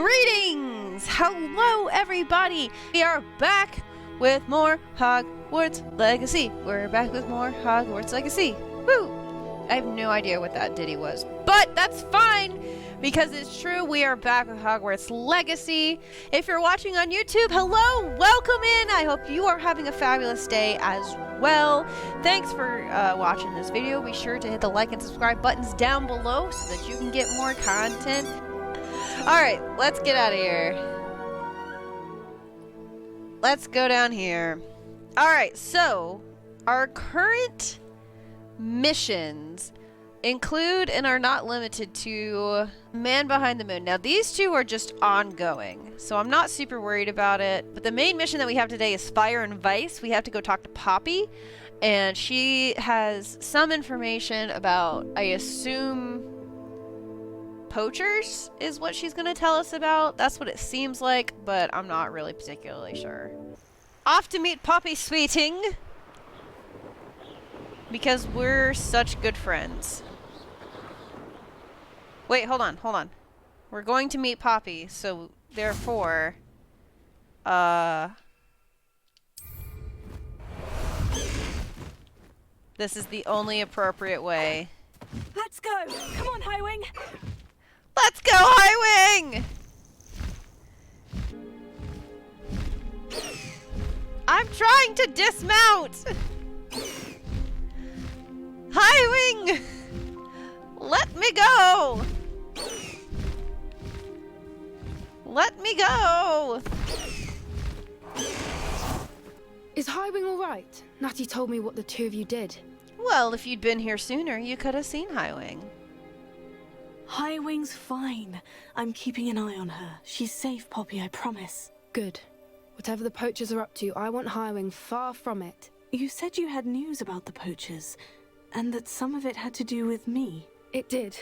Greetings! Hello, everybody! We are back with more Hogwarts Legacy. We're back with more Hogwarts Legacy. Woo! I have no idea what that ditty was, but that's fine because it's true. We are back with Hogwarts Legacy. If you're watching on YouTube, hello! Welcome in! I hope you are having a fabulous day as well. Thanks for watching this video. Be sure to hit the like and subscribe buttons down below so that you can get more content. Alright, let's get out of here. Let's go down here. Alright, so our current missions include and are not limited to Man Behind the Moon. Now, these two are just ongoing, so I'm not super worried about it. But the main mission that we have today is Fire and Vice. We have to go talk to Poppy, and she has some information about, I assume, poachers is what she's going to tell us about. That's what it seems like, but I'm not really particularly sure. Off to meet Poppy Sweeting, because we're such good friends. Wait, hold on. We're going to meet Poppy, so therefore, this is the only appropriate way. Let's go! Come on, Highwing! Let's go, Highwing! I'm trying to dismount! Highwing! Let me go! Let me go! Is Highwing alright? Natty told me what the two of you did. Well, if you'd been here sooner, you could have seen Highwing. Highwing's fine. I'm keeping an eye on her. She's safe, Poppy, I promise. Good. Whatever the poachers are up to, I want Highwing far from it. You said you had news about the poachers, and that some of it had to do with me. It did.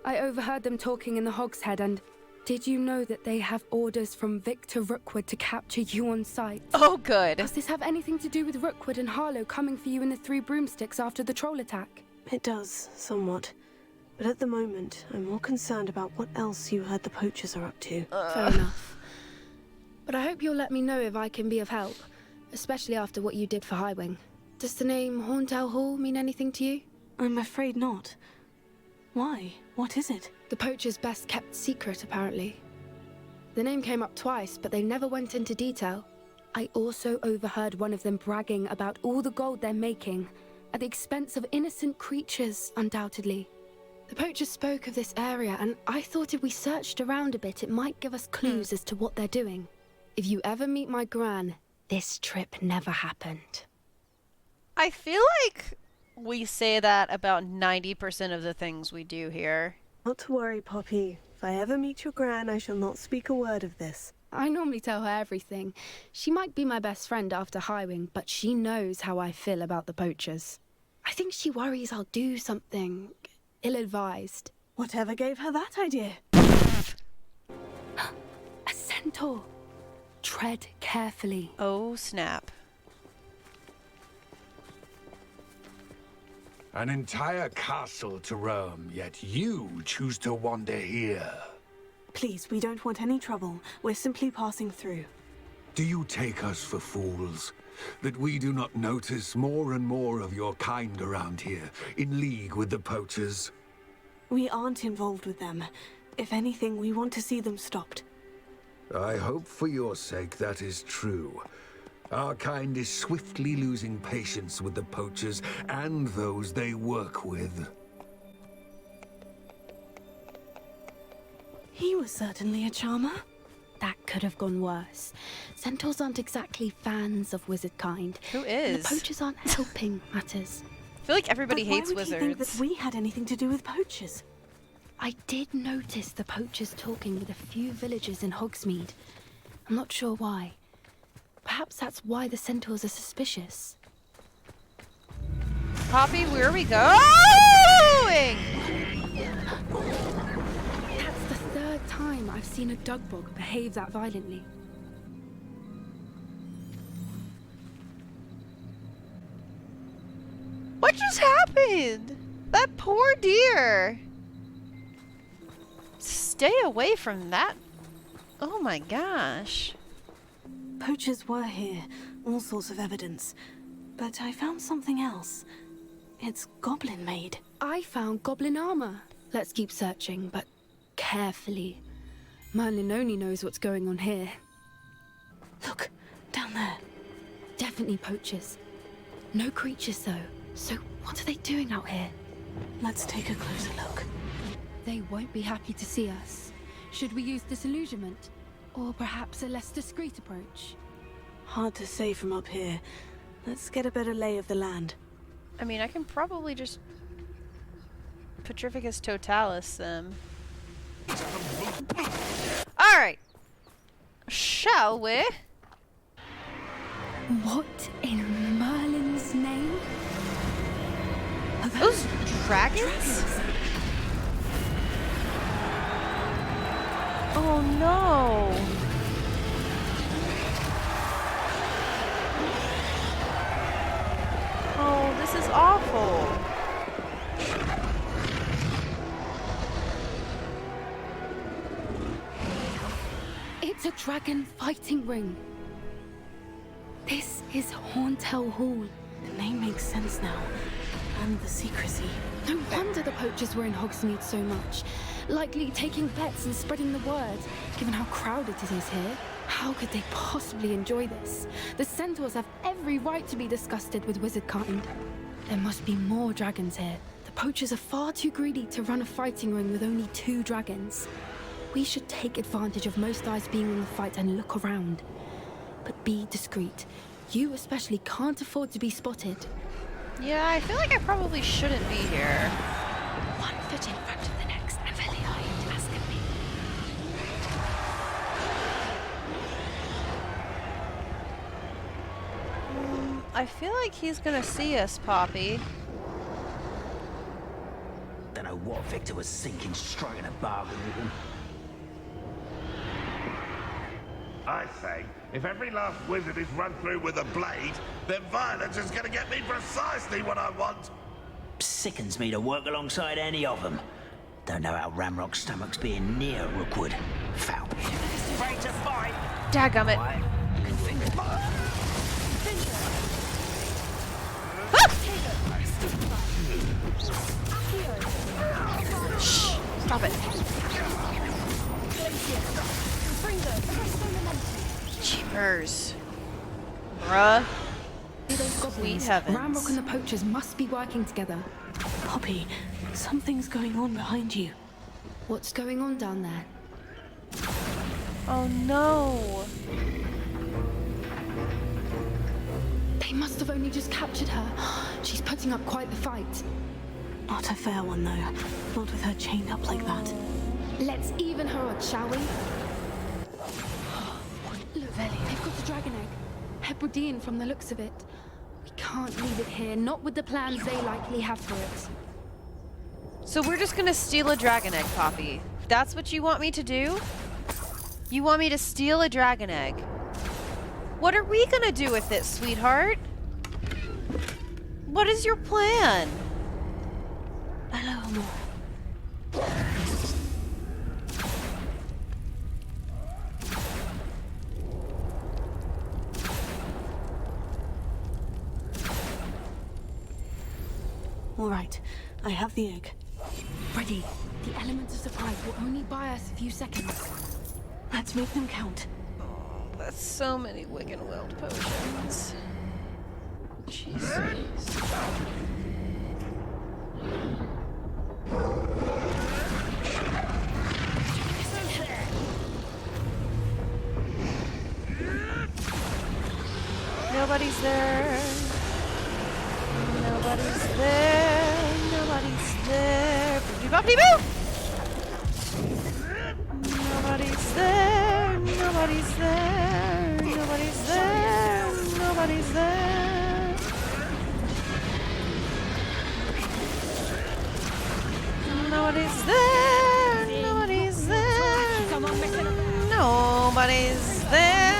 I overheard them talking in the Hogshead, and did you know that they have orders from Victor Rookwood to capture you on sight? Oh, good. Does this have anything to do with Rookwood and Harlow coming for you in the Three Broomsticks after the troll attack? It does, somewhat. But at the moment, I'm more concerned about what else you heard the poachers are up to. Fair enough. But I hope you'll let me know if I can be of help, especially after what you did for Highwing. Does the name Horntail Hall mean anything to you? I'm afraid not. Why? What is it? The poacher's best kept secret, apparently. The name came up twice, but they never went into detail. I also overheard one of them bragging about all the gold they're making, at the expense of innocent creatures, undoubtedly. The poachers spoke of this area, and I thought if we searched around a bit, it might give us clues as to what they're doing. If you ever meet my gran, this trip never happened. I feel like we say that about 90% of the things we do here. Not to worry, Poppy. If I ever meet your gran, I shall not speak a word of this. I normally tell her everything. She might be my best friend after Highwing, but she knows how I feel about the poachers. I think she worries I'll do something ill-advised. Whatever gave her that idea? A centaur! Tread carefully. Oh, snap. An entire castle to roam, yet you choose to wander here. Please, we don't want any trouble. We're simply passing through. Do you take us for fools? That we do not notice more and more of your kind around here, in league with the poachers? We aren't involved with them. If anything, we want to see them stopped. I hope for your sake that is true. Our kind is swiftly losing patience with the poachers and those they work with. He was certainly a charmer. That could have gone worse. Centaurs aren't exactly fans of wizard kind. Who And is? the poachers aren't helping matters. I feel like everybody But hates why would he think wizards. that we had anything to do with poachers? I did notice the poachers talking with a few villagers in Hogsmeade. I'm not sure why. Perhaps that's why the centaurs are suspicious. Poppy, where are we going? That's the third time I've seen a dugbog behave that violently. What just happened? That poor deer. Stay away from that Oh my gosh. Poachers were here, all sorts of evidence. But I found something else. It's goblin made. I found goblin armor. Let's keep searching, but carefully. Merlin only knows what's going on here. Look, down there. Definitely poachers. No creatures though. So what are they doing out here? Let's take a closer look. They won't be happy to see us. Should we use disillusionment? Or perhaps a less discreet approach? Hard to say from up here. Let's get a better lay of the land. I mean, I can probably just Petrificus totalis them. Alright. Shall we? What in Merlin's name? Are Those dragons? Oh no. Oh, this is awful. It's a dragon fighting ring. This is Horntail Hall. The name makes sense now. And the secrecy. No wonder the poachers were in Hogsmeade so much. Likely taking bets and spreading the word, given how crowded it is here. How could they possibly enjoy this? The centaurs have every right to be disgusted with wizard kind. There must be more dragons here. The poachers are far too greedy to run a fighting ring with only 2 dragons. We should take advantage of most eyes being on the fight and look around. But be discreet. You especially can't afford to be spotted. Yeah, I feel like I probably shouldn't be here. One foot in front of the next, and very high, as can be. I feel like he's gonna see us, Poppy. Don't know what Victor was thinking, striking a bargain with him. I say, if every last wizard is run through with a blade, then violence is gonna get me precisely what I want. Sickens me to work alongside any of them. Don't know how Ramrock's stomach's being near Rookwood. Foul. Ready to fight? Dadgummit. Shh! Stop it. Jeepers. Bruh. Sweet heavens. Ramrock and the poachers must be working together. Poppy, something's going on behind you. What's going on down there? Oh no. They must have only just captured her. She's putting up quite the fight. Not a fair one, though. Not with her chained up like that. Let's even her odds, shall we? Look, they've got a dragon egg. Hebridean from the looks of it. We can't leave it here, not with the plans they likely have for it. So we're just gonna steal a dragon egg, Poppy. That's what you want me to do? You want me to steal a dragon egg? What are we gonna do with it, sweetheart? What is your plan? Hello, Amor. All right, I have the egg. Ready. The element of surprise will only buy us a few seconds. Let's make them count. That's so many Wiggenweld potions. Jesus. Nobody's there. Nobody's there. Nobody's there. Boop-de-bop-de-boo! Nobody's there. Nobody's there. Nobody's there. Nobody's there. Nobody's there. Nobody's there. Nobody's there.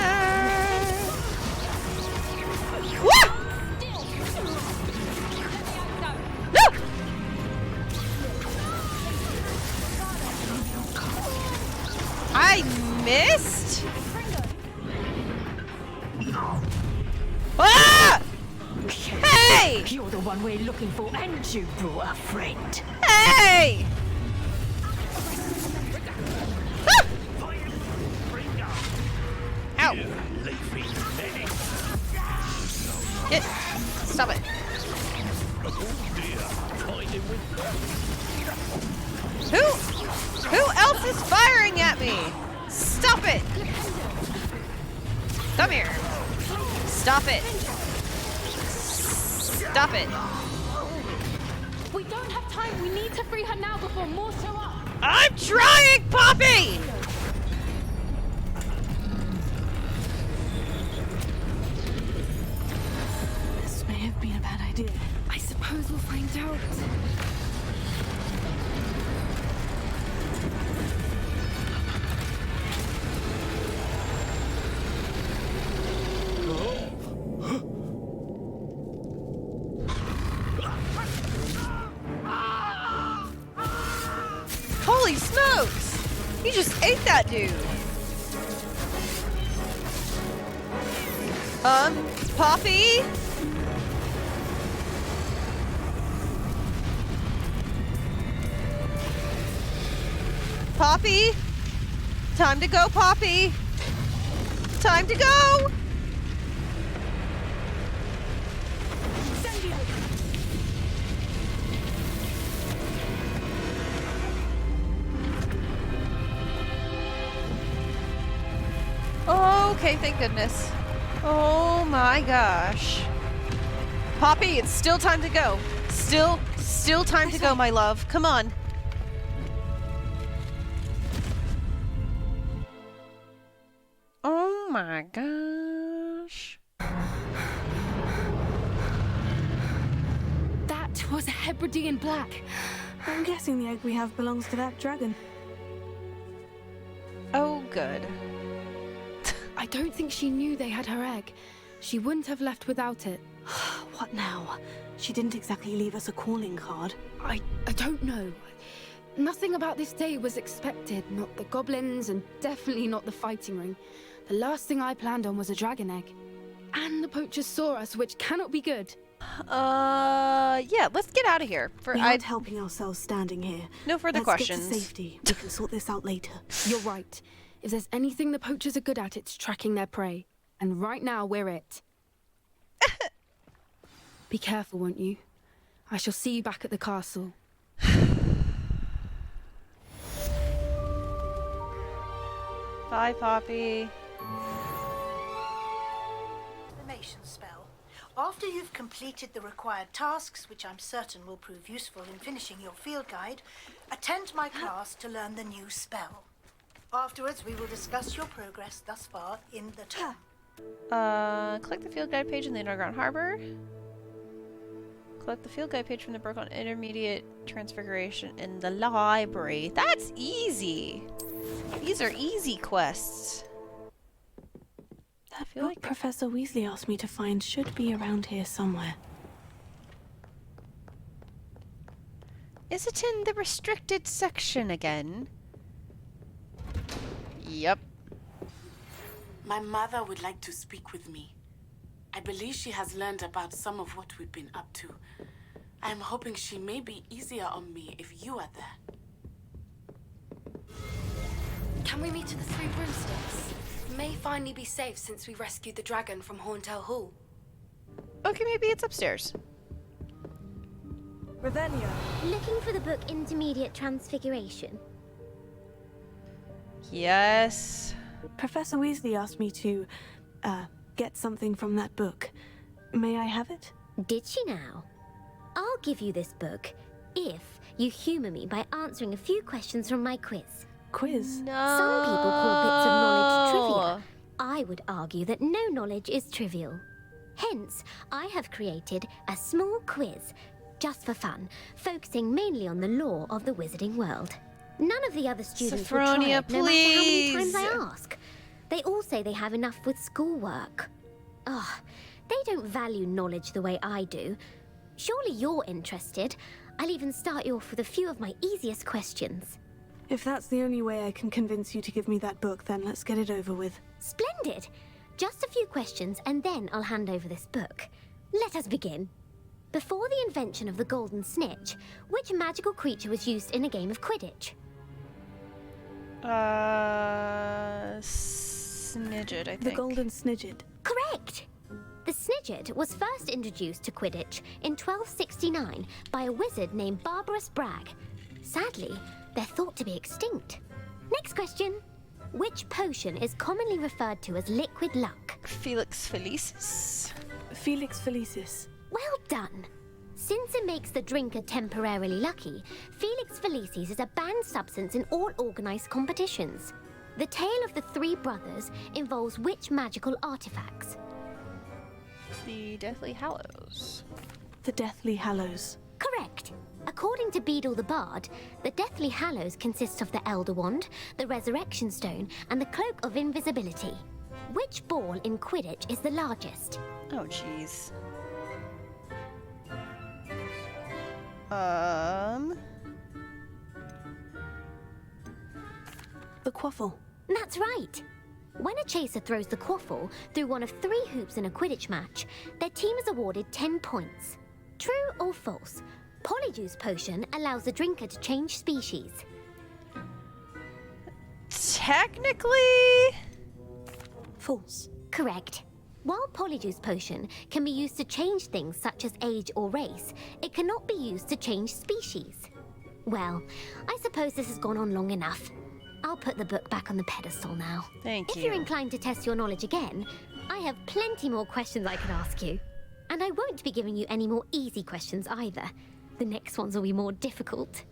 Woo! No! I missed? Poppy! You're the one we're looking for, and you brought a friend. Hey! Ow! It. Stop it. Who else is firing at me? Stop it! Come here. Stop it. Stop it. We don't have time. We need to free her now before more show up. I'm trying, Poppy! This may have been a bad idea. I suppose we'll find out. Holy smokes! You just ate that dude! Poppy? Poppy? Time to go, Poppy! Time to go! Okay, thank goodness. Oh my gosh. Poppy, it's still time to go. Still time to go, my love. Come on. Oh my gosh. That was a Hebridean black. I'm guessing the egg we have belongs to that dragon. Oh, good. I don't think she knew they had her egg. She wouldn't have left without it. What now? She didn't exactly leave us a calling card. I don't know. Nothing about this day was expected. Not the goblins, and definitely not the fighting ring. The last thing I planned on was a dragon egg. And the poachers saw us, which cannot be good. Yeah, let's get out of here. We aren't helping ourselves standing here. No further questions. Let's get to safety. We can sort this out later. You're right. If there's anything the poachers are good at, it's tracking their prey. And right now, we're it. Be careful, won't you? I shall see you back at the castle. Bye, Poppy. Transformation spell. After you've completed the required tasks, which I'm certain will prove useful in finishing your field guide, attend my class to learn the new spell. Afterwards, we will discuss your progress thus far in the term. Click the field guide page in the Underground Harbor. Click the field guide page from the book on intermediate transfiguration in the library. That's easy. These are easy quests. That book Professor Weasley asked me to find should be around here somewhere. Is it in the restricted section again? Yep. My mother would like to speak with me. I believe she has learned about some of what we've been up to. I'm hoping she may be easier on me if you are there. Can we meet at the Three Broomsticks? It may finally be safe since we rescued the dragon from Horntail Hall. Okay, maybe it's upstairs. Ravenna. Looking for the book Intermediate Transfiguration? Yes. Professor Weasley asked me to, get something from that book. May I have it? Did she now? I'll give you this book if you humor me by answering a few questions from my quiz. Quiz? No. Some people call bits of knowledge trivia. I would argue that no knowledge is trivial. Hence, I have created a small quiz, just for fun, focusing mainly on the lore of the wizarding world. None of the other students will try Sophronia, it, no matter how many please. times I ask. They all say they have enough with schoolwork. Ugh, they don't value knowledge the way I do. Surely you're interested. I'll even start you off with a few of my easiest questions. If that's the only way I can convince you to give me that book, then let's get it over with. Splendid! Just a few questions and then I'll hand over this book. Let us begin. Before the invention of the golden snitch, which magical creature was used in a game of Quidditch? Snidget, I think. The golden snidget. Correct! The snidget was first introduced to Quidditch in 1269 by a wizard named Barbarous Bragg. Sadly, they're thought to be extinct. Next question. Which potion is commonly referred to as liquid luck? Felix Felicis. Felix Felicis. Well done. Since it makes the drinker temporarily lucky, Felix Felicis is a banned substance in all organized competitions. The tale of the three brothers involves which magical artifacts? The Deathly Hallows. The Deathly Hallows. Correct. According to Beedle the Bard, the Deathly Hallows consists of the Elder Wand, the Resurrection Stone, and the Cloak of Invisibility. Which ball in Quidditch is the largest? Oh, jeez. The quaffle. That's right. When a chaser throws the quaffle through one of 3 hoops in a Quidditch match, their team is awarded 10 points. True or false? Polyjuice potion allows the drinker to change species. Technically... False. Correct. While Polyjuice potion can be used to change things such as age or race, it cannot be used to change species. Well, I suppose this has gone on long enough. I'll put the book back on the pedestal now. Thank you. If you're inclined to test your knowledge again, I have plenty more questions I could ask you. And I won't be giving you any more easy questions either. The next ones will be more difficult.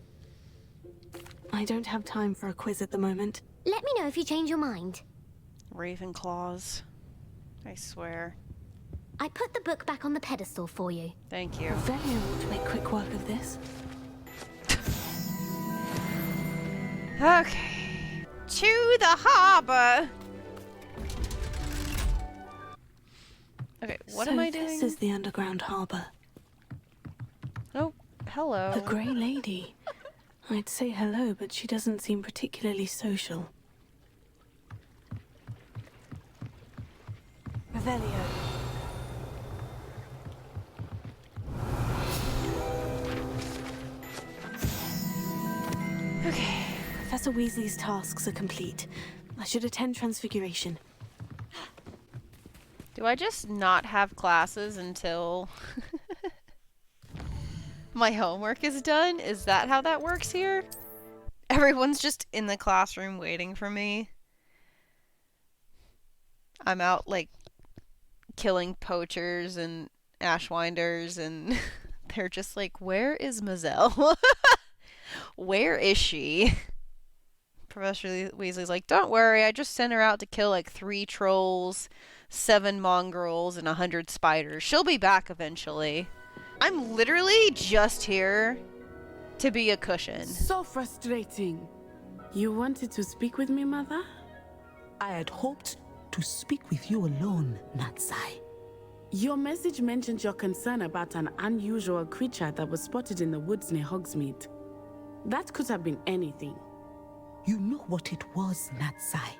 I don't have time for a quiz at the moment. Let me know if you change your mind. Ravenclaws. I swear. I put the book back on the pedestal for you. Thank you. Very able to make quick work of this. Okay. To the harbor! Okay, what am I doing? This is the underground harbor. Oh, hello. A grey lady. I'd say hello, but she doesn't seem particularly social. Revelio. Okay. Professor Weasley's tasks are complete. I should attend Transfiguration. Do I just not have classes until my homework is done? Is that how that works here? Everyone's just in the classroom waiting for me. I'm out, like, killing poachers and ashwinders, and they're just like, where is Mazel? Where is she? Professor Weasley's like, don't worry, I just sent her out to kill like 3 trolls, 7 mongrels, and 100 spiders. She'll be back eventually. I'm literally just here to be a cushion. So frustrating. You wanted to speak with me, Mother? I had hoped to speak with you alone, Natsai. Your message mentioned your concern about an unusual creature that was spotted in the woods near Hogsmeade. That could have been anything. You know what it was, Natsai.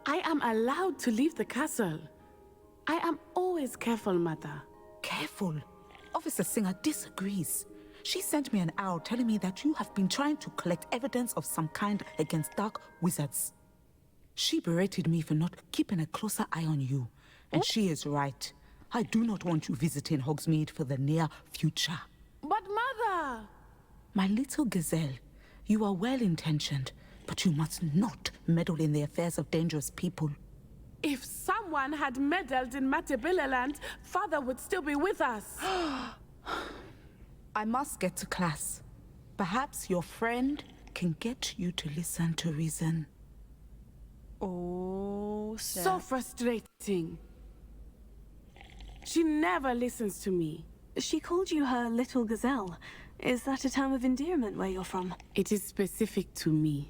I am allowed to leave the castle. I am always careful, Mother. Careful? Officer Singer disagrees. She sent me an owl telling me that you have been trying to collect evidence of some kind against dark wizards. She berated me for not keeping a closer eye on you. And she is right. I do not want you visiting Hogsmeade for the near future. But Mother! My little gazelle, you are well-intentioned, but you must not meddle in the affairs of dangerous people. If someone had meddled in Matabeleland, Father would still be with us. I must get to class. Perhaps your friend can get you to listen to reason. Oh, snap. So frustrating. She never listens to me. She called you her little gazelle. Is that a term of endearment where you're from? It is specific to me.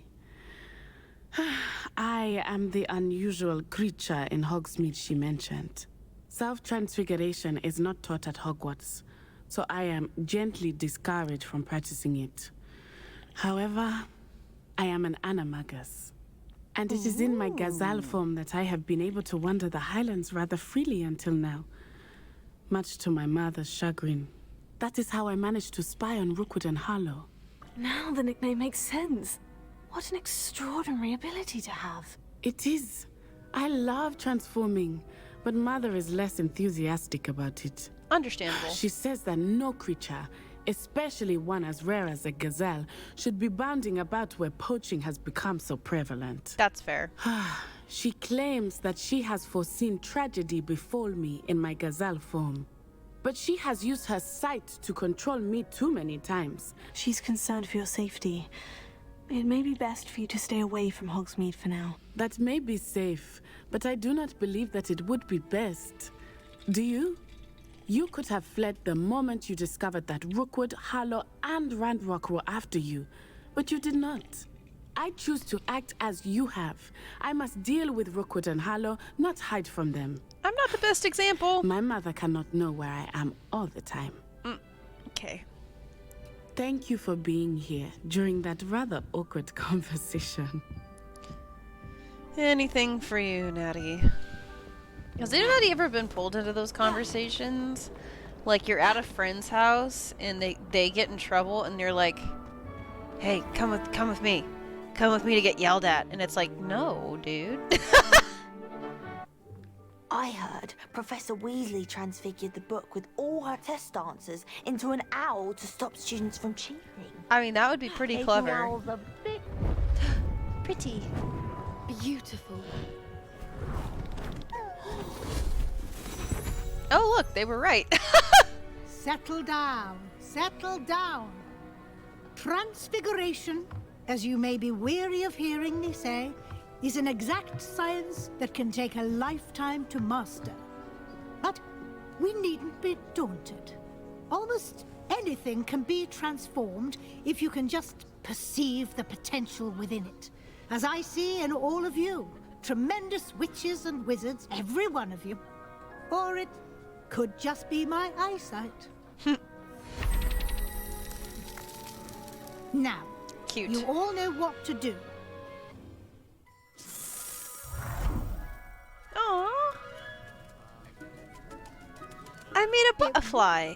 I am the unusual creature in Hogsmeade she mentioned. Self-transfiguration is not taught at Hogwarts, so I am gently discouraged from practicing it. However, I am an animagus, and it is in my gazelle form that I have been able to wander the Highlands rather freely until now, much to my mother's chagrin. that is how I managed to spy on Rookwood and Harlow. Now the nickname makes sense. What an extraordinary ability to have. It is. I love transforming, but Mother is less enthusiastic about it. Understandable. She says that no creature, especially one as rare as a gazelle, should be bounding about where poaching has become so prevalent. That's fair. She claims that she has foreseen tragedy befall me in my gazelle form. But she has used her sight to control me too many times. She's concerned for your safety. It may be best for you to stay away from Hogsmeade for now. That may be safe, but I do not believe that it would be best. Do you? You could have fled the moment you discovered that Rookwood, Harlow, and Ranrock were after you, but you did not. I choose to act as you have. I must deal with Rookwood and Harlow, not hide from them. I'm not the best example. My mother cannot know where I am all the time. Okay. Thank you for being here during that rather awkward conversation. Anything for you, Natty. Has anybody ever been pulled into those conversations? Like you're at a friend's house and they get in trouble and you're like, hey, come with me. Come with me to get yelled at. And it's like, no, dude. I heard Professor Weasley transfigured the book with all her test answers into an owl to stop students from cheating. I mean, that would be pretty Making clever. owls a bit Pretty. Beautiful. Oh, look, they were right. Settle down. Settle down. Transfiguration, as you may be weary of hearing me say, is an exact science that can take a lifetime to master. But we needn't be daunted. Almost anything can be transformed if you can just perceive the potential within it. As I see in all of you, tremendous witches and wizards, every one of you. Or it could just be my eyesight. Now, cute. You all know what to do. Aww. I made a butterfly.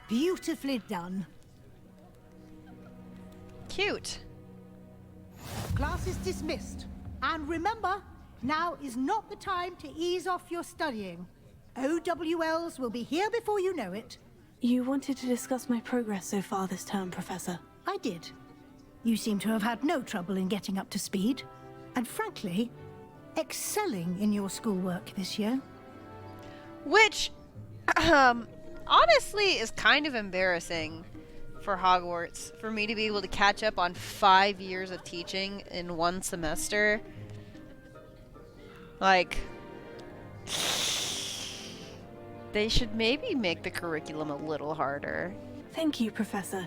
Beautifully done. Cute. Class is dismissed. And remember, now is not the time to ease off your studying. OWLs will be here before you know it. You wanted to discuss my progress so far this term, Professor. I did. You seem to have had no trouble in getting up to speed. And frankly, excelling in your schoolwork this year. Which, honestly, is kind of embarrassing for Hogwarts. For me to be able to catch up on 5 years of teaching in one semester. Like, they should maybe make the curriculum a little harder. Thank you, Professor.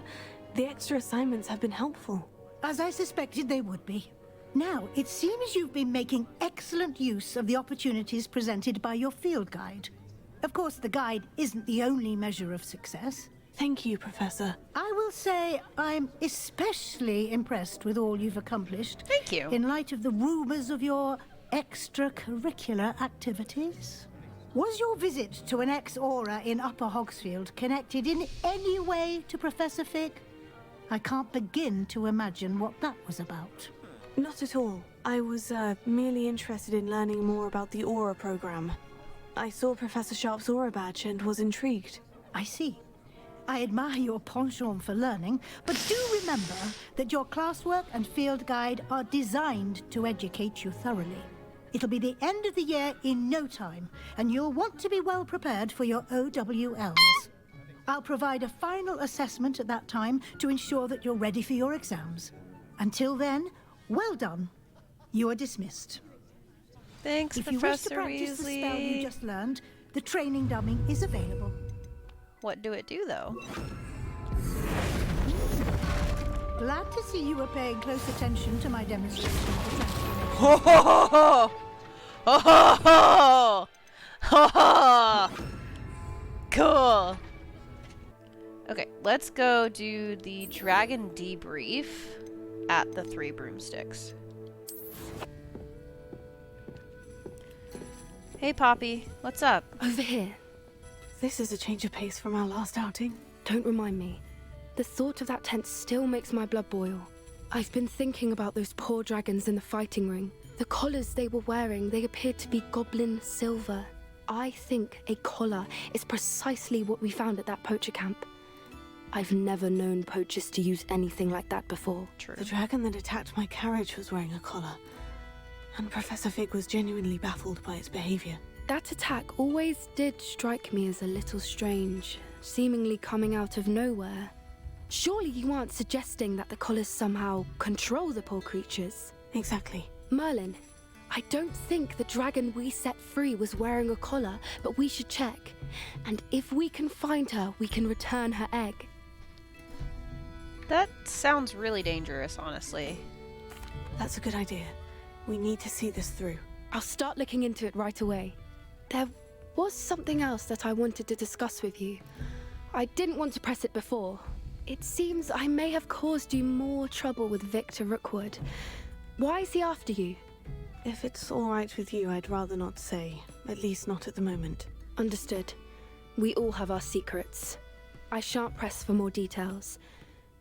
The extra assignments have been helpful. As I suspected they would be. Now, it seems you've been making excellent use of the opportunities presented by your field guide. Of course, the guide isn't the only measure of success. Thank you, Professor. I will say I'm especially impressed with all you've accomplished. Thank you. In light of the rumors of your extracurricular activities. Was your visit to an ex-aura in Upper Hogsfield connected in any way to Professor Fig? I can't begin to imagine what that was about. Not at all. I was merely interested in learning more about the Aura program. I saw Professor Sharp's Aura badge and was intrigued. I see. I admire your penchant for learning, but do remember that your classwork and field guide are designed to educate you thoroughly. It'll be the end of the year in no time, and you'll want to be well prepared for your OWLs. I'll provide a final assessment at that time to ensure that you're ready for your exams. Until then, well done. You are dismissed. Thanks, If you wish to practice the spell you just learned, the training dummy is available. What do it do, though? Glad to see you were paying close attention to my demonstration of the transformation. Ho ho ho ho! Ho ho ho! Ho ho! Cool. Okay, let's go do the dragon debrief at the 3 broomsticks. Hey, Poppy. What's up? Over here. This is a change of pace from our last outing. Don't remind me. The thought of that tent still makes my blood boil. I've been thinking about those poor dragons in the fighting ring. The collars they were wearing, they appeared to be goblin silver. I think a collar is precisely what we found at that poacher camp. I've never known poachers to use anything like that before. True. The dragon that attacked my carriage was wearing a collar. And Professor Fig was genuinely baffled by its behavior. That attack always did strike me as a little strange, seemingly coming out of nowhere. Surely you aren't suggesting that the collars somehow control the poor creatures? Exactly. Merlin, I don't think the dragon we set free was wearing a collar, but we should check. And if we can find her, we can return her egg. That sounds really dangerous, honestly. That's a good idea. We need to see this through. I'll start looking into it right away. There was something else that I wanted to discuss with you. I didn't want to press it before. It seems I may have caused you more trouble with Victor Rookwood. Why is he after you? If it's all right with you, I'd rather not say. At least not at the moment. Understood. We all have our secrets. I shan't press for more details.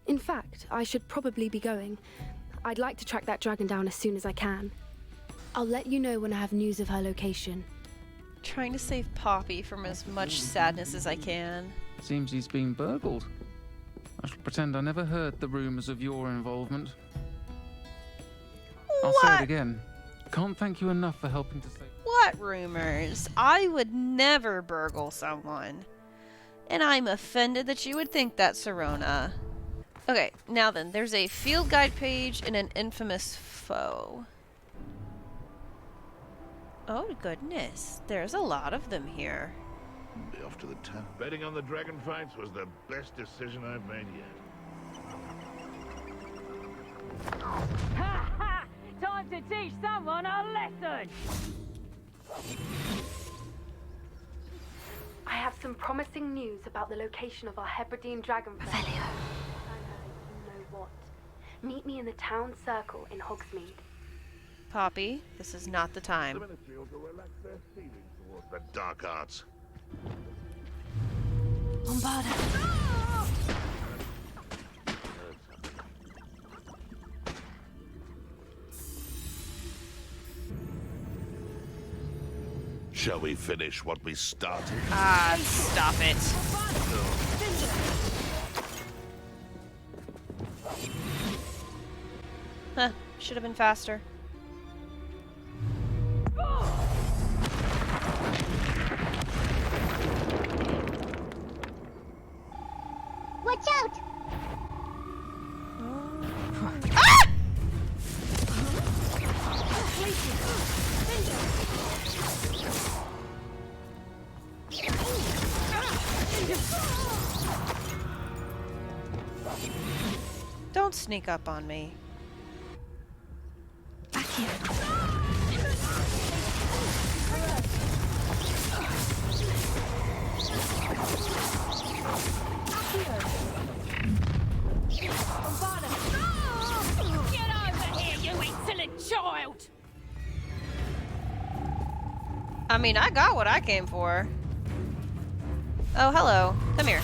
In fact, I should probably be going. I'd like to track that dragon down as soon as I can. I'll let you know when I have news of her location. Trying to save Poppy from as much sadness as I can. Seems he's been burgled. I shall pretend I never heard the rumours of your involvement. I'll say it again. Can't thank you enough for helping to save... What rumors? I would never burgle someone. And I'm offended that you would think that, Serona. Okay, now then, there's a field guide page and an infamous foe. Oh goodness, there's a lot of them here. Be off to the town. Betting on the dragon fights was the best decision I've made yet. Ha ha! Time to teach someone a lesson! I have some promising news about the location of our Hebridean dragonfly. I know what. Meet me in the town circle in Hogsmeade. Poppy, this is not the time. The ministry ought to relax their feelings towards the dark arts. Bombarda! Shall we finish what we started? Ah, stop it. Huh, should have been faster. Watch out! Ah! Don't sneak up on me. Back here. Get over here, you insolent child! I mean, I got what I came for. Oh, hello. Come here.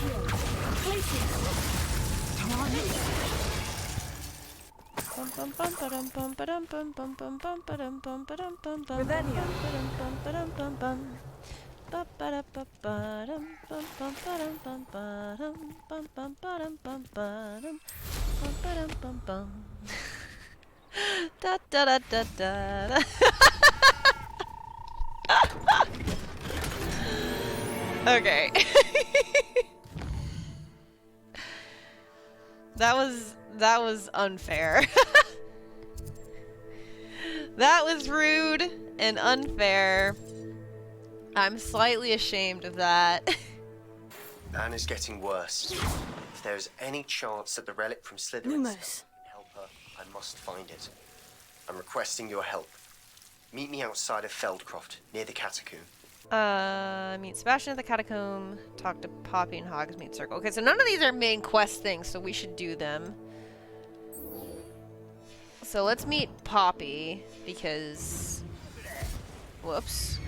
Da da da da da. Okay. That was unfair. That was rude and unfair. I'm slightly ashamed of that. Anna's getting worse. If there's any chance that the relic from Slytherin Lumos. can help her, I must find it. I'm requesting your help. Meet me outside of Feldcroft, near the catacomb. Meet Sebastian at the catacomb, talk to Poppy and Hogsmeade Circle. Okay, so none of these are main quest things, so we should do them. So let's meet Poppy, because... Whoops.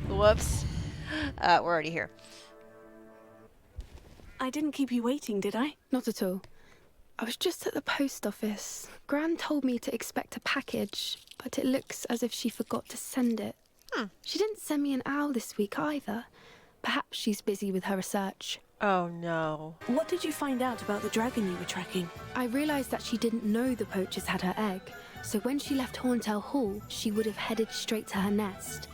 Whoops. We're already here. I didn't keep you waiting, did I? Not at all. I was just at the post office. Gran told me to expect a package, but it looks as if she forgot to send it. She didn't send me an owl this week either. Perhaps she's busy with her research. Oh no. What did you find out about the dragon you were tracking? I realised that she didn't know the poachers had her egg, so when she left Horntail Hall, she would have headed straight to her nest.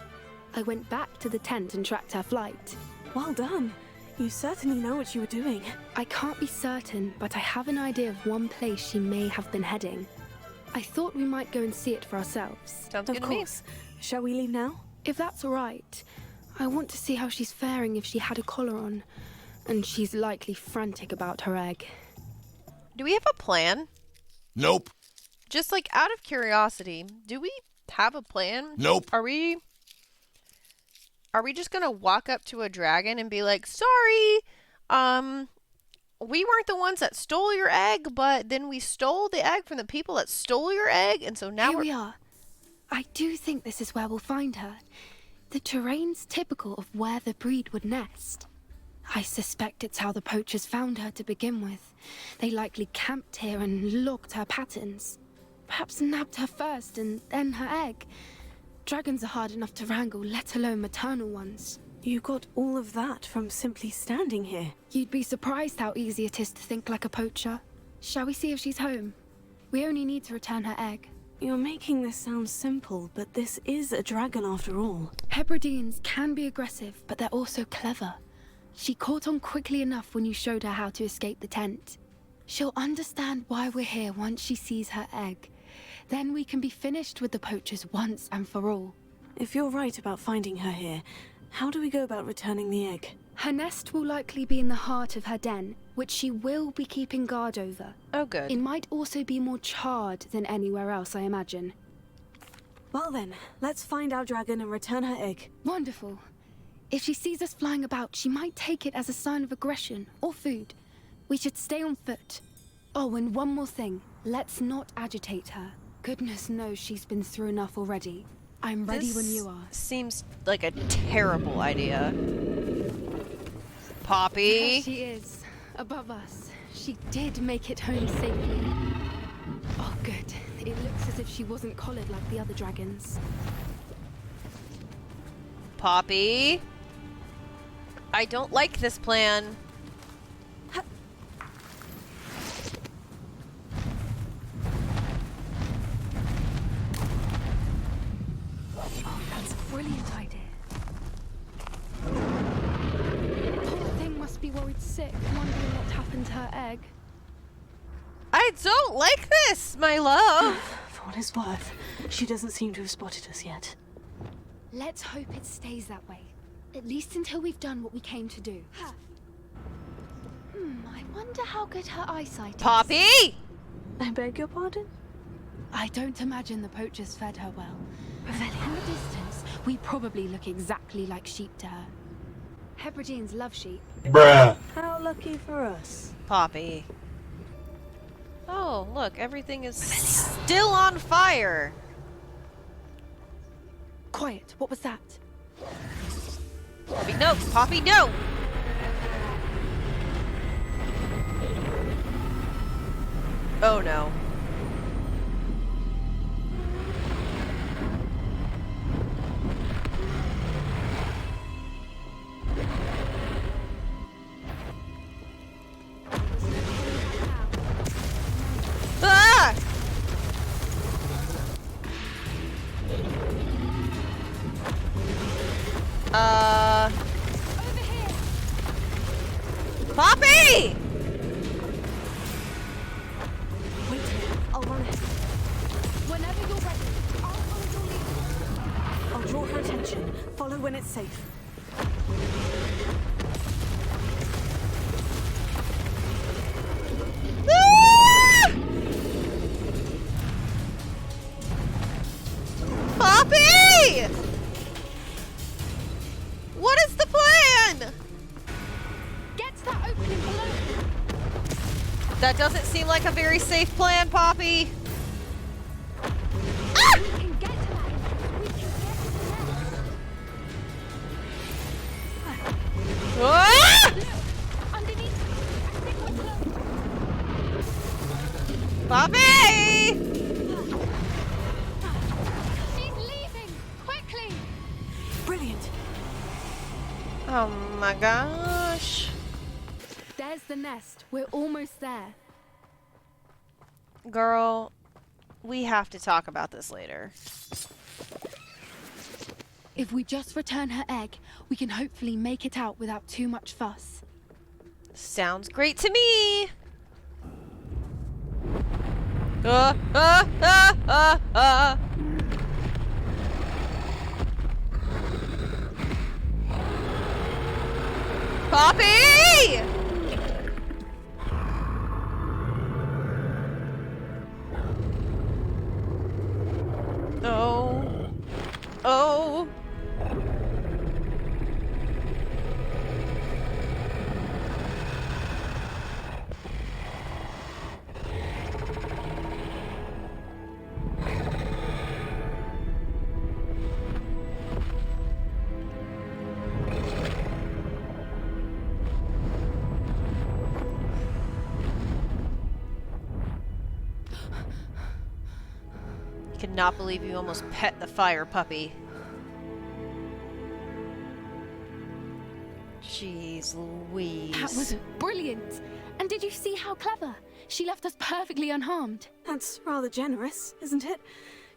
I went back to the tent and tracked her flight. Well done. You certainly know what you were doing. I can't be certain, but I have an idea of one place she may have been heading. I thought we might go and see it for ourselves. Sounds good to me. Of course. Shall we leave now? If that's all right. I want to see how she's faring if she had a collar on. And she's likely frantic about her egg. Do we have a plan? Nope. Just like out of curiosity, do we have a plan? Nope. Are we just gonna walk up to a dragon and be like, sorry, we weren't the ones that stole your egg, but then we stole the egg from the people that stole your egg, and so now Here we are. I do think this is where we'll find her. The terrain's typical of where the breed would nest. I suspect it's how the poachers found her to begin with. They likely camped here and logged her patterns. Perhaps nabbed her first and then her egg. Dragons are hard enough to wrangle, let alone maternal ones. You got all of that from simply standing here. You'd be surprised how easy it is to think like a poacher. Shall we see if she's home? We only need to return her egg. You're making this sound simple, but this is a dragon after all. Hebrideans can be aggressive, but they're also clever. She caught on quickly enough when you showed her how to escape the tent. She'll understand why we're here once she sees her egg. Then we can be finished with the poachers once and for all. If you're right about finding her here, how do we go about returning the egg? Her nest will likely be in the heart of her den, which she will be keeping guard over. Oh, good. It might also be more charred than anywhere else, I imagine. Well then, let's find our dragon and return her egg. Wonderful. If she sees us flying about, she might take it as a sign of aggression or food. We should stay on foot. Oh, and one more thing. Let's not agitate her. Goodness knows she's been through enough already. I'm ready when you are. Seems like a terrible idea. Poppy! There she is, above us. She did make it home safely. Oh, good. It looks as if she wasn't collared like the other dragons. Poppy! I don't like this plan. Oh, that's a brilliant idea. Poor thing must be worried sick, wondering what happened to her egg. I don't like this, my love! For what it's worth, she doesn't seem to have spotted us yet. Let's hope it stays that way. At least until we've done what we came to do. I wonder how good her eyesight is. Poppy! I beg your pardon? I don't imagine the poachers fed her well. From the distance, we probably look exactly like sheep to her. Hebrideans love sheep. Bruh. How lucky for us. Poppy. Oh, look, everything is still on fire. Quiet, what was that? Poppy, no! Poppy, no! Oh no. Ah! Over here! Poppy! Wait here, I'll run ahead. Whenever you're ready, I'll follow your lead. I'll draw her attention. Follow when it's safe. Ah! Poppy! What is the plan? Get to that opening below. That doesn't seem like a very safe plan, Poppy. We can get to that. We can get to the nest. Poppy! She's leaving! Quickly! Brilliant. Oh my gosh. There's the nest. We're almost there. Girl, we have to talk about this later. If we just return her egg, we can hopefully make it out without too much fuss. Sounds great to me. Poppy! Oh. Oh. Cannot believe you almost pet the fire puppy. Jeez Louise. That was brilliant. And did you see how clever? She left us perfectly unharmed. That's rather generous, isn't it?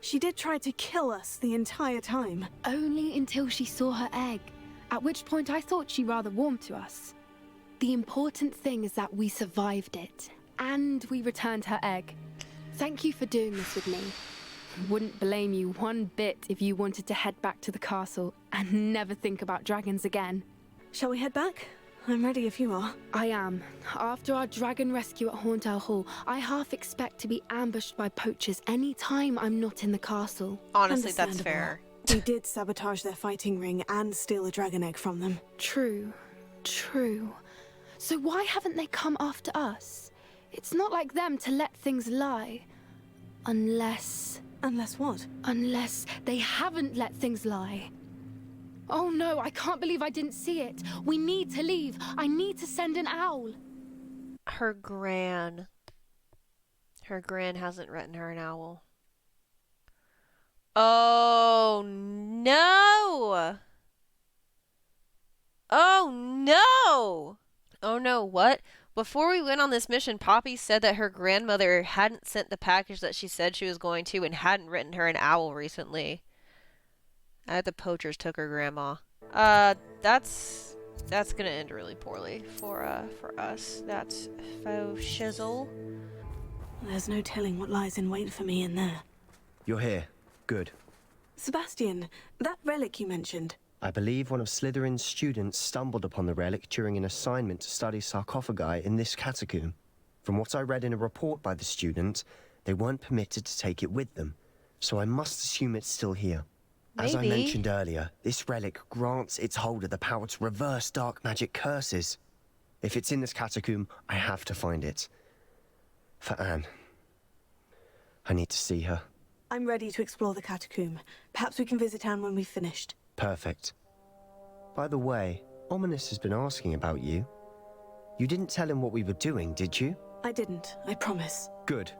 She did try to kill us the entire time. Only until she saw her egg, at which point I thought she rather warmed to us. The important thing is that we survived it, and we returned her egg. Thank you for doing this with me. Wouldn't blame you one bit if you wanted to head back to the castle and never think about dragons again. Shall we head back? I'm ready if you are. I am. After our dragon rescue at Hauntowl Hall, I half expect to be ambushed by poachers any time I'm not in the castle. Honestly, that's fair. We did sabotage their fighting ring and steal a dragon egg from them. True. True. So why haven't they come after us? It's not like them to let things lie. Unless... Unless what? Unless they haven't let things lie. Oh no, I can't believe I didn't see it. We need to leave. I need to send an owl. Her gran hasn't written her an owl. Oh no! Oh no! Oh no, what? Before we went on this mission, Poppy said that her grandmother hadn't sent the package that she said she was going to and hadn't written her an owl recently. The poachers took her grandma. That's gonna end really poorly for us. That's faux shizzle. There's no telling what lies in wait for me in there. You're here. Good. Sebastian, that relic you mentioned. I believe one of Slytherin's students stumbled upon the relic during an assignment to study sarcophagi in this catacomb. From what I read in a report by the student, they weren't permitted to take it with them, so I must assume it's still here. Maybe. As I mentioned earlier, this relic grants its holder the power to reverse dark magic curses. If it's in this catacomb, I have to find it. For Anne. I need to see her. I'm ready to explore the catacomb. Perhaps we can visit Anne when we've finished. Perfect. By the way, Ominous has been asking about you. You didn't tell him what we were doing, did you? I didn't, I promise. Good.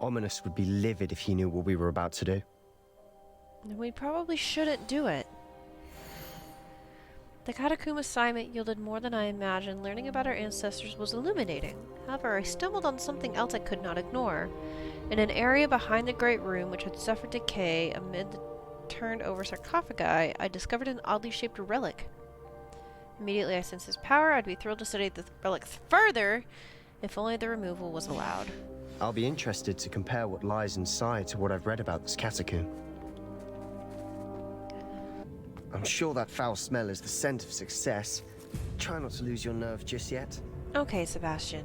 Ominous would be livid if he knew what we were about to do. We probably shouldn't do it. The catacomb assignment yielded more than I imagined. Learning about our ancestors was illuminating. However, I stumbled on something else I could not ignore. In an area behind the Great Room, which had suffered decay amid the turned-over sarcophagi, I discovered an oddly shaped relic. Immediately I sensed its power. I'd be thrilled to study the relic further, if only the removal was allowed. I'll be interested to compare what lies inside to what I've read about this catacomb. I'm sure that foul smell is the scent of success. Try not to lose your nerve just yet. Okay, Sebastian.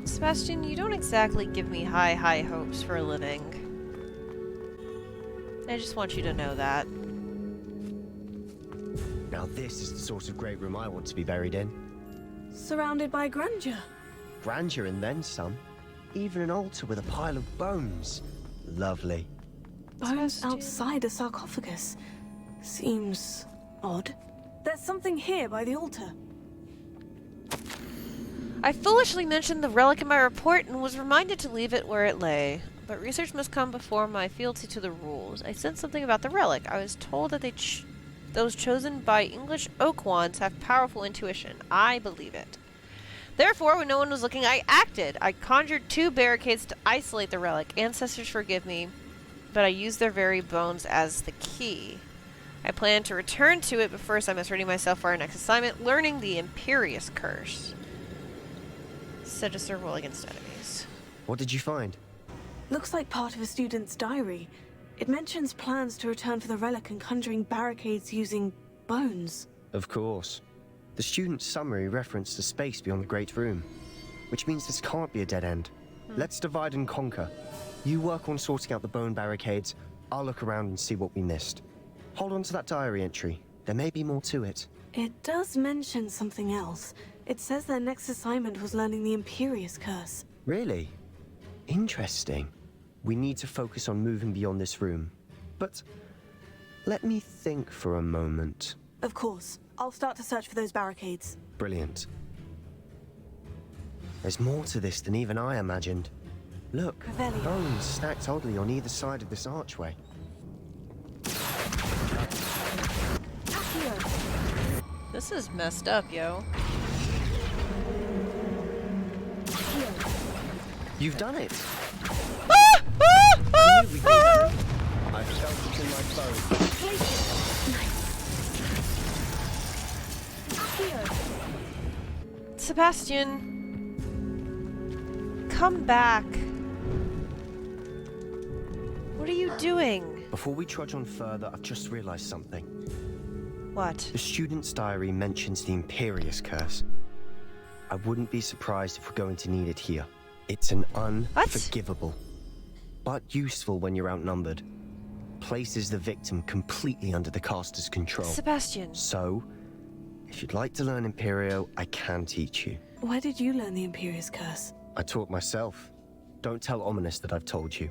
Sebastian, you don't exactly give me high hopes for a living. I just want you to know that. Now this is the sort of great room I want to be buried in. Surrounded by grandeur. Grandeur and then some. Even an altar with a pile of bones. Lovely. Bones outside a sarcophagus. Seems odd. There's something here by the altar. I foolishly mentioned the relic in my report and was reminded to leave it where it lay. But research must come before my fealty to the rules. I said something about the relic. I was told that those chosen by English oak wands have powerful intuition. I believe it. Therefore, when no one was looking, I acted. I conjured 2 barricades to isolate the relic. Ancestors forgive me, but I used their very bones as the key. I plan to return to it, but first I must ready myself for our next assignment, learning the Imperious Curse. Said to roll against enemies. What did you find? Looks like part of a student's diary. It mentions plans to return for the relic and conjuring barricades using bones. Of course. The student's summary referenced a space beyond the Great Room, which means this can't be a dead end. Let's divide and conquer. You work on sorting out the bone barricades, I'll look around and see what we missed. Hold on to that diary entry. There may be more to it. It does mention something else. It says their next assignment was learning the Imperious Curse. Really? Interesting. We need to focus on moving beyond this room. But let me think for a moment. Of course. I'll start to search for those barricades. Brilliant. There's more to this than even I imagined. Look, bones stacked oddly on either side of this archway. This is messed up, yo. You've done it! I knew we'd be there. I felt it in my bones. Sebastian, come back. What are you doing? Before we trudge on further, I've just realized something. What? The student's diary mentions the Imperious Curse. I wouldn't be surprised if we're going to need it here. It's an unforgivable, but useful when you're outnumbered. Places the victim completely under the caster's control. Sebastian. So, if you'd like to learn Imperio, I can teach you. Where did you learn the Imperious Curse? I taught myself. Don't tell Ominous that I've told you.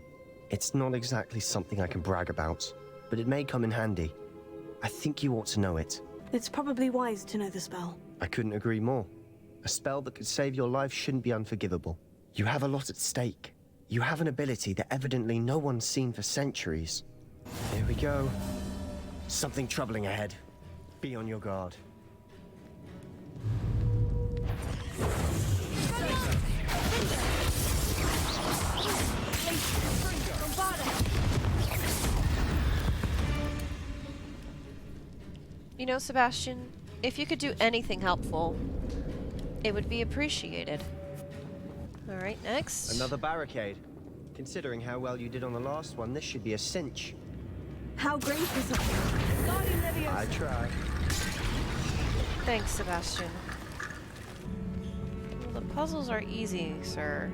It's not exactly something I can brag about, but it may come in handy. I think you ought to know it. It's probably wise to know the spell. I couldn't agree more. A spell that could save your life shouldn't be unforgivable. You have a lot at stake. You have an ability that evidently no one's seen for centuries. Here we go. Something troubling ahead. Be on your guard. You know, Sebastian, if you could do anything helpful, it would be appreciated. Alright, next. Another barricade. Considering how well you did on the last one, this should be a cinch. How gracious of you. I try. Thanks, Sebastian. Well, the puzzles are easy, sir.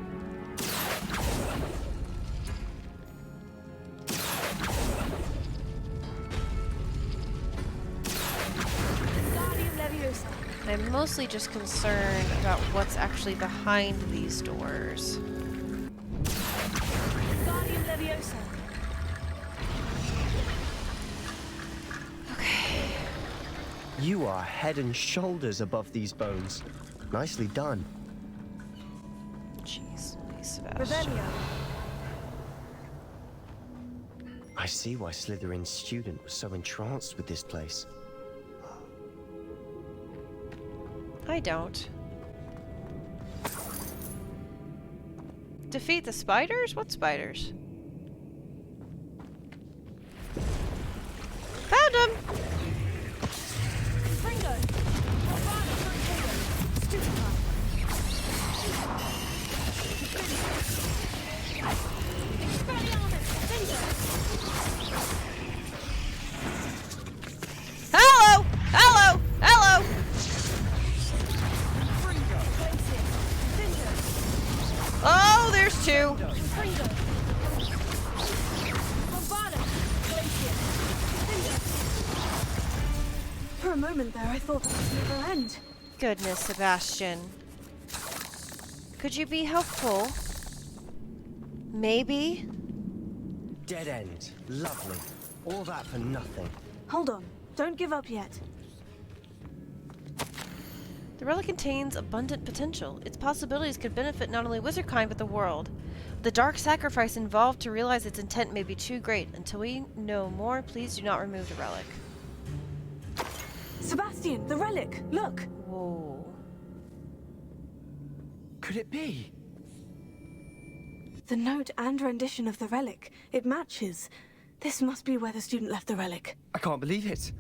I'm mostly just concerned about what's actually behind these doors. Okay. You are head and shoulders above these bones. Nicely done. Jeez, Sebastian. I see why Slytherin's student was so entranced with this place. I don't. Defeat the spiders? What spiders? Found them! Hello! Hello! Hello! Oh, there's two. For a moment there, I thought that would never end. Goodness, Sebastian. Could you be helpful? Maybe? Dead end. Lovely. All that for nothing. Hold on. Don't give up yet. The relic contains abundant potential. Its possibilities could benefit not only wizardkind but the world. The dark sacrifice involved to realize its intent may be too great. Until we know more, please do not remove the relic. Sebastian, the relic! Look! Whoa. Could it be? The note and rendition of the relic. It matches. This must be where the student left the relic. I can't believe it.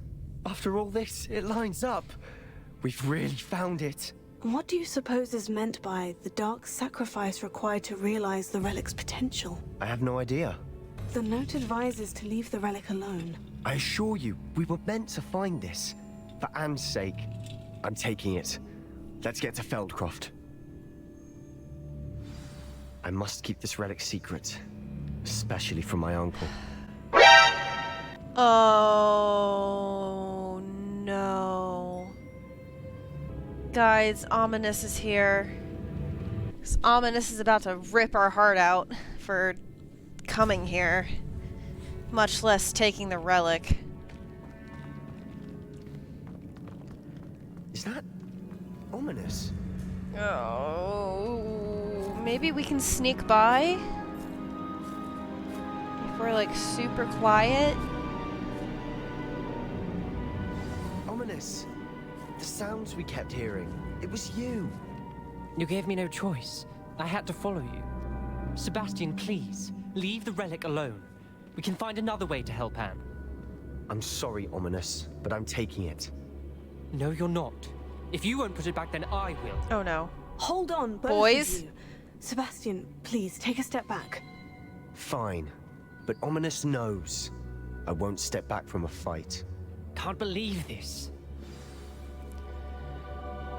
After all this, it lines up. We've really found it. What do you suppose is meant by the dark sacrifice required to realize the relic's potential? I have no idea. The note advises to leave the relic alone. I assure you, we were meant to find this. For Anne's sake, I'm taking it. Let's get to Feldcroft. I must keep this relic secret, especially from my uncle. Oh no. Guys, Ominous is here. Ominous is about to rip our heart out for coming here, much less taking the relic. Is that Ominous? Oh, maybe we can sneak by? If we're like super quiet? Ominous! The sounds we kept hearing. It was you. You gave me no choice. I had to follow you. Sebastian, please, leave the relic alone. We can find another way to help Anne. I'm sorry, Ominous, but I'm taking it. No, you're not. If you won't put it back, then I will. Oh no. Hold on, both Boys? of you. Sebastian, please, take a step back. Fine. But Ominous knows. I won't step back from a fight. Can't believe this.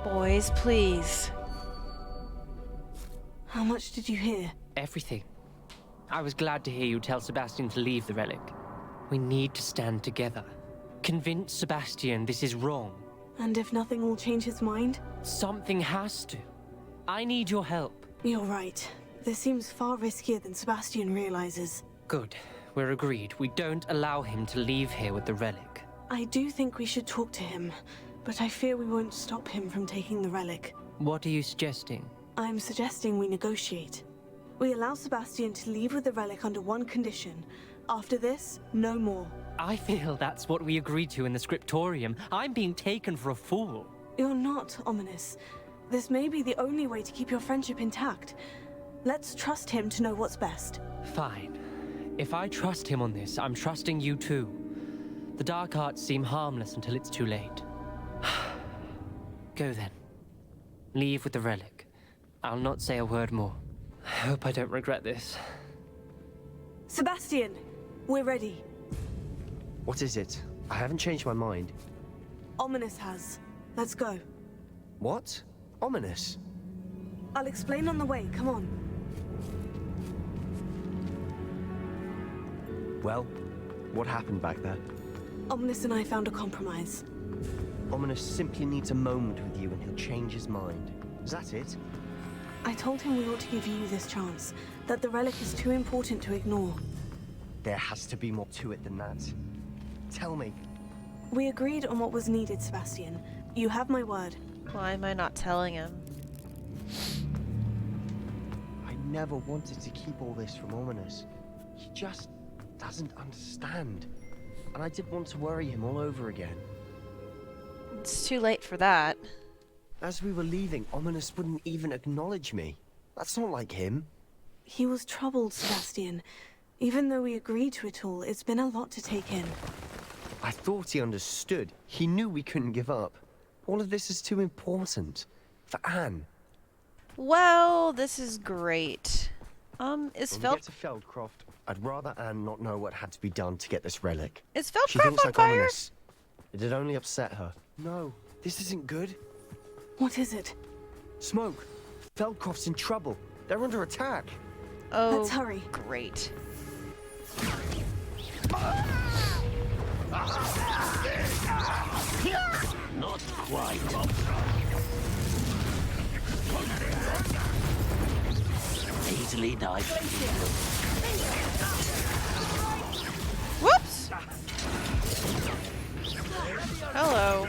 Boys, please. How much did you hear? Everything. I was glad to hear you tell Sebastian to leave the relic. We need to stand together. Convince Sebastian this is wrong. And if nothing will change his mind? Something has to. I need your help. You're right. This seems far riskier than Sebastian realizes. Good. We're agreed. We don't allow him to leave here with the relic. I do think we should talk to him, but I fear we won't stop him from taking the relic. What are you suggesting? I'm suggesting we negotiate. We allow Sebastian to leave with the relic under one condition. After this, no more. I feel that's what we agreed to in the scriptorium. I'm being taken for a fool. You're not, Ominous. This may be the only way to keep your friendship intact. Let's trust him to know what's best. Fine. If I trust him on this, I'm trusting you too. The dark arts seem harmless until it's too late. Go then. Leave with the relic. I'll not say a word more. I hope I don't regret this. Sebastian, we're ready. What is it? I haven't changed my mind. Ominous has. Let's go. What? Ominous? I'll explain on the way. Come on. Well, what happened back there? Ominous and I found a compromise. Ominous simply needs a moment with you and he'll change his mind. Is that it? I told him we ought to give you this chance, that the relic is too important to ignore. There has to be more to it than that. Tell me. We agreed on what was needed, Sebastian. You have my word. Why am I not telling him? I never wanted to keep all this from Ominous. He just doesn't understand. And I didn't want to worry him all over again. It's too late for that. As we were leaving, Ominous wouldn't even acknowledge me. That's not like him. He was troubled, Sebastian. Even though we agreed to it all, it's been a lot to take in. I thought he understood. He knew we couldn't give up. All of this is too important. For Anne. Well, this is great. Is When we get to Feldcroft, I'd rather Anne not know what had to be done to get this relic. Is She Feldcroft thinks on like fire? Ominous. It'd only upset her. No, this isn't good. What is it? Smoke. Feldcroft's in trouble. They're under attack. Oh, let's hurry. Great. Not quite. Easily knifed. Whoops! Hello.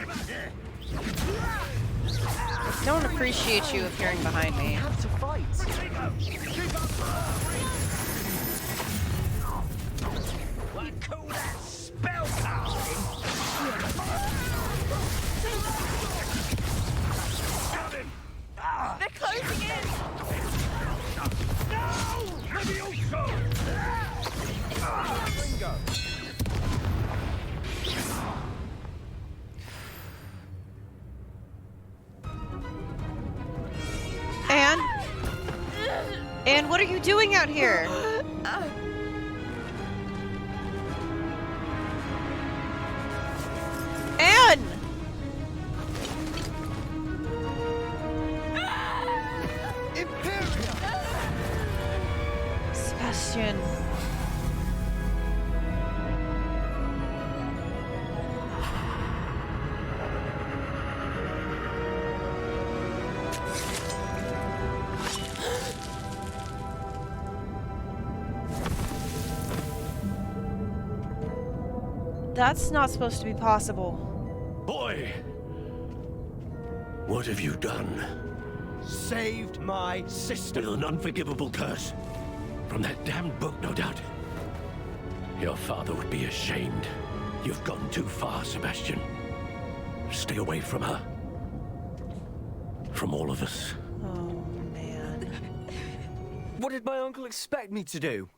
Don't appreciate you appearing behind me. Have to fight. What call that spell casting? Got him! They're closing in! No! Levioso! Ringo. And what are you doing out here? Anne! Sebastian. That's not supposed to be possible. Boy! What have you done? Saved my sister. With an unforgivable curse. From that damned book, no doubt. Your father would be ashamed. You've gone too far, Sebastian. Stay away from her. From all of us. Oh, man. What did my uncle expect me to do?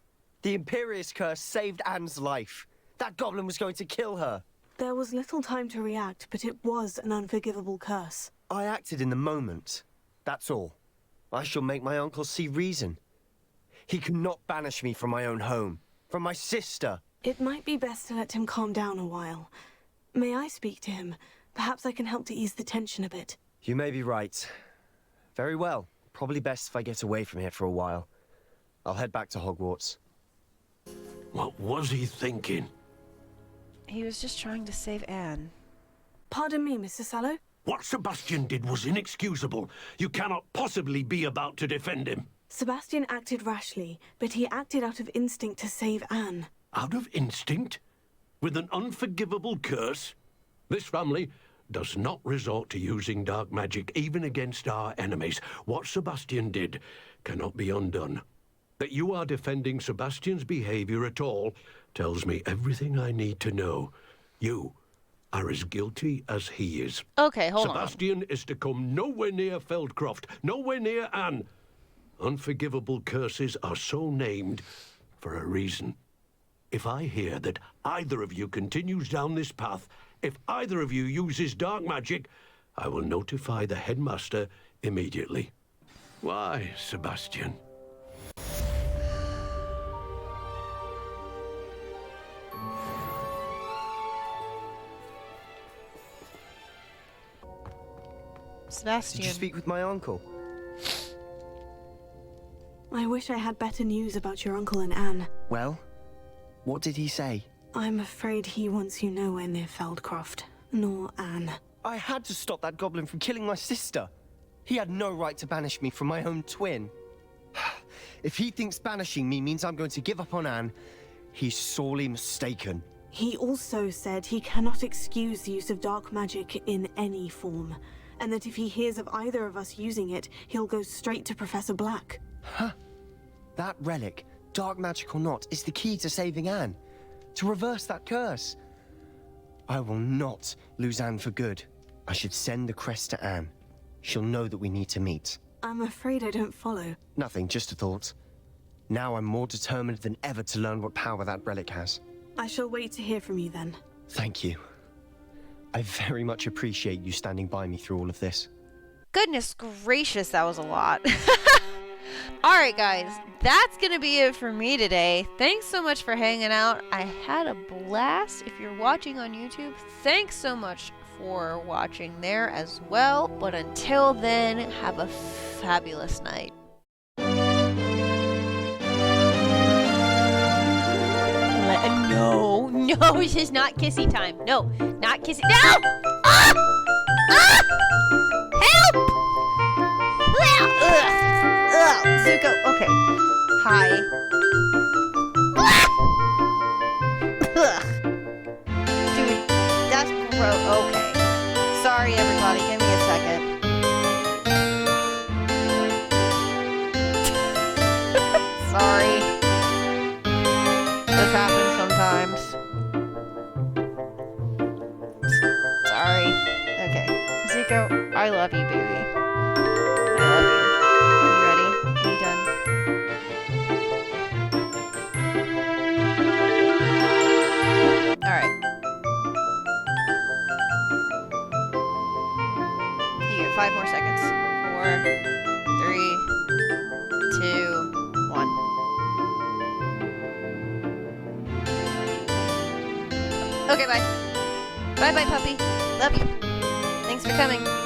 The Imperious curse saved Anne's life. That goblin was going to kill her. There was little time to react, but it was an unforgivable curse. I acted in the moment. That's all. I shall make my uncle see reason. He cannot banish me from my own home, from my sister. It might be best to let him calm down a while. May I speak to him? Perhaps I can help to ease the tension a bit. You may be right. Very well. Probably best if I get away from here for a while. I'll head back to Hogwarts. What was he thinking? He was just trying to save Anne. Pardon me, Mr. Sallow? What Sebastian did was inexcusable. You cannot possibly be about to defend him. Sebastian acted rashly, but he acted out of instinct to save Anne. Out of instinct? With an unforgivable curse? This family does not resort to using dark magic even against our enemies. What Sebastian did cannot be undone. That you are defending Sebastian's behavior at all tells me everything I need to know. You are as guilty as he is. Okay, hold on. Sebastian is to come nowhere near Feldcroft, nowhere near Anne. Unforgivable curses are so named for a reason. If I hear that either of you continues down this path, if either of you uses dark magic, I will notify the headmaster immediately. Why, Sebastian? Sebastian. Did you speak with my uncle? I wish I had better news about your uncle and Anne. Well, what did he say? I'm afraid he wants you nowhere near Feldcroft, nor Anne. I had to stop that goblin from killing my sister. He had no right to banish me from my own twin. If he thinks banishing me means I'm going to give up on Anne, he's sorely mistaken. He also said he cannot excuse the use of dark magic in any form, and that if he hears of either of us using it, he'll go straight to Professor Black. Huh? That relic, dark magic or not, is the key to saving Anne. To reverse that curse. I will not lose Anne for good. I should send the crest to Anne. She'll know that we need to meet. I'm afraid I don't follow. Nothing, just a thought. Now I'm more determined than ever to learn what power that relic has. I shall wait to hear from you then. Thank you. I very much appreciate you standing by me through all of this. Goodness gracious, that was a lot. Alright guys, that's gonna be it for me today. Thanks so much for hanging out. I had a blast. If you're watching on YouTube, thanks so much for watching there as well. But until then, have a fabulous night. No, this is not kissy time. No, not kissy. No! Ah! Ah! Help! Ugh. Zuko, okay. Hi. Ah! Ugh. Dude, that's gross. Okay. Sorry, everybody. Give me a second. I love you, baby. I love you. You ready? Are you done? Alright. You get 5 more seconds. 4, 3, 2, 1. Okay, bye. Bye-bye, puppy. Love you. Thanks for coming.